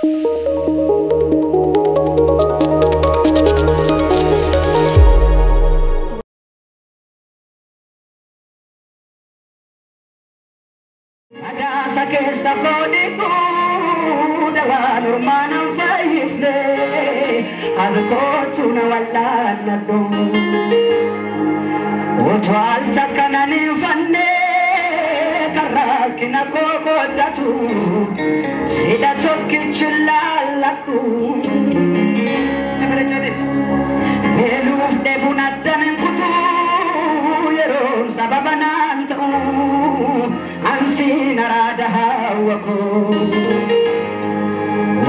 Ada sakit sakodiku dawan urmanam faifle adko tuna wallan nadu otwal takanani fanne karakina kokodatu sida tokkichillalatu emerejode beluf debunaddan kutu yero sababanantu ansi narada hawako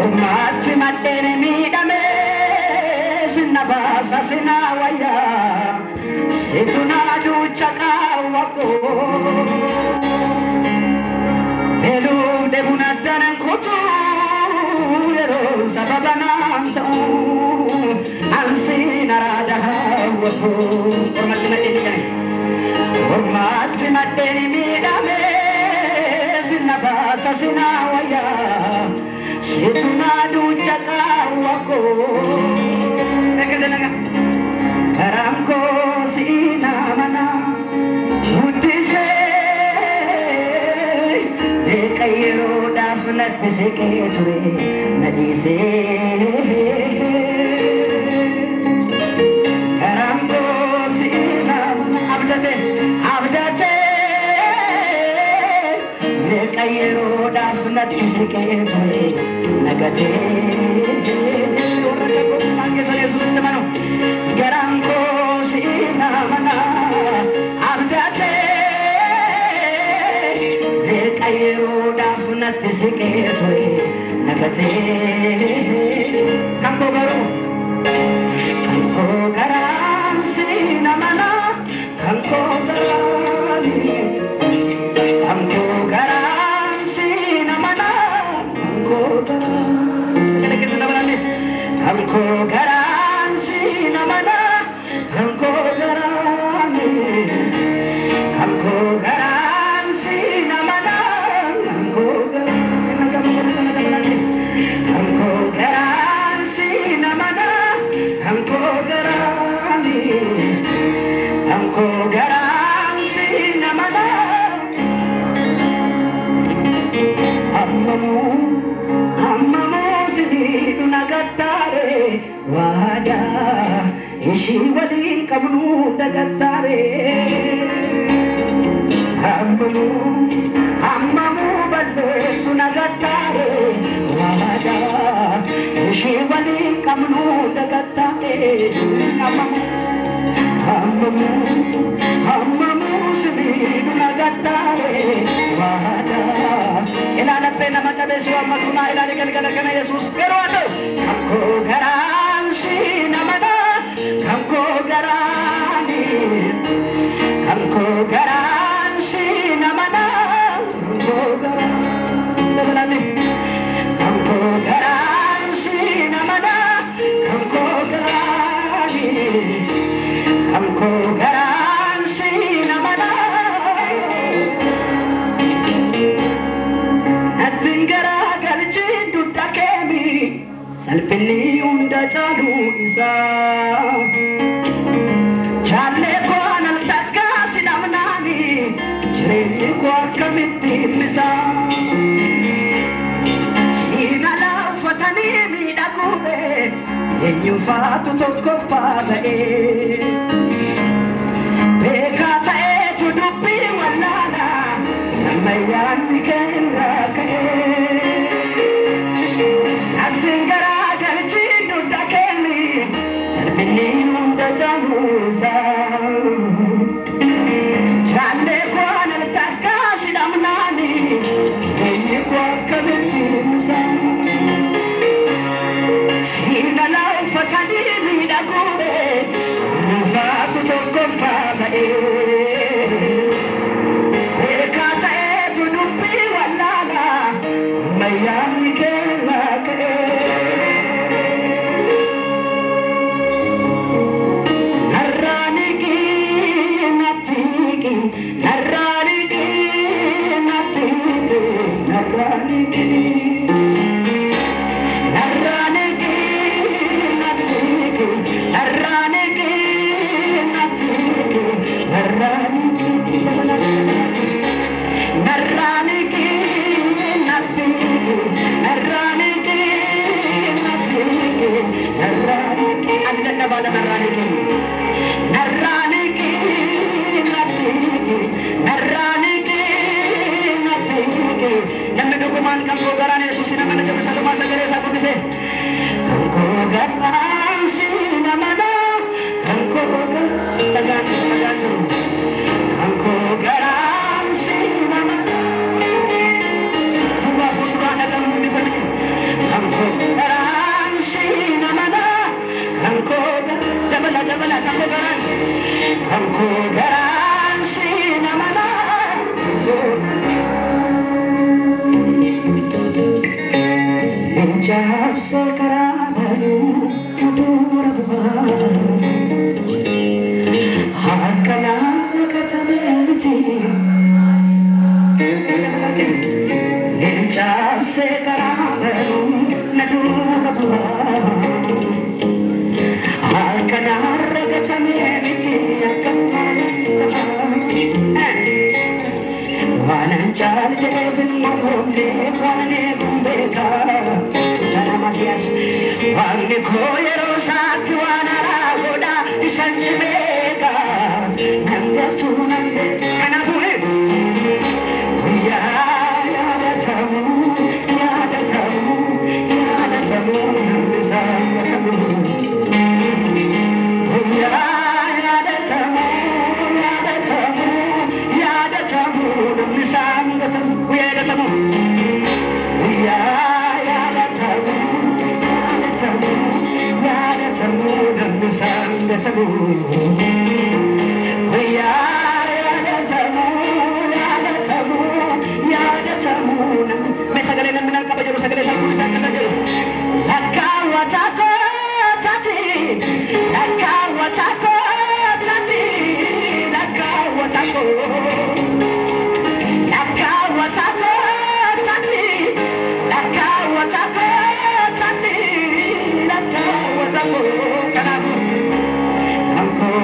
urmati madene midame sinabasa sinawaya situnadu chakawako elu debunadana kutu yero sababanantu ansi narada hawako urmati madene midame sinabasa sinawaya situnadu chakawako ekazanaga karamko sinamana utise ekayro dafnat seketure nadise karamko sinamana abdate kayro dafnat seketure nagate orada ko mangesare sutamano garanko sinamana abdate kayro dafnat seketure nagate kanko garan sinamana kanko garani kanko garan sinamana kanko garan sekali kita nabarani kanko garan sinamana kanko garani kanko garan sinamana kanko garan nabarani kanko garan sinamana kanko garani kanko garan sinamana ammamu sididu nagattare wada ishi wali kabnu dagattare ammamu ballesu nagattare wada ishi wali kabnu dagattare ammamu sididu nagattare wada ilala pena macabe suamatuna ilali galgala Yesus kerwado kamko garan sinamana kamko garani kamko garan sinamana kamko garan kamko garan sinamana kamko garani kamko garan sinamana atingara galchi dudakemi salpini unda chalu isa challe ko anal takka sinamnani jireni ko kamiti misa sinala fatani mi dakure enyu fatu tokko fagae bekata etu dubbi wallana namayan mikera kae atingara galchi dudakemi salpini unda jalusa challe ko anal takka sinamnani jireni ko kamiti misa sinala fatani mi dakure fatu tokko fagae bekata etu dubbi wallana mayan mikera kae narraniki natiki Nabala Naraniki, Naraniki, Natiki, Naraniki, Natiki, Namadukuman, Kampogaran, Susina Manager Saloma Sagaresa Pubise, Kampogaran, Sinamana, Kampogaran, Tagatu, Kampogaran, Sinamana, Tuba Fundana Gamudifani, Kampogaran, Sinamana. Dabala kamkogaran sinamana menjawab sekarabalu udura bubar hakana kata belti menjawab sekarabalu udura bubar Alkanara gatameti akasmani wananchal jevin mohonde wane gumbeka sudana magias wanne koyero satwana goda isanjmeka nanga tunande kanafune ya tamu namizatamu Come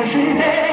See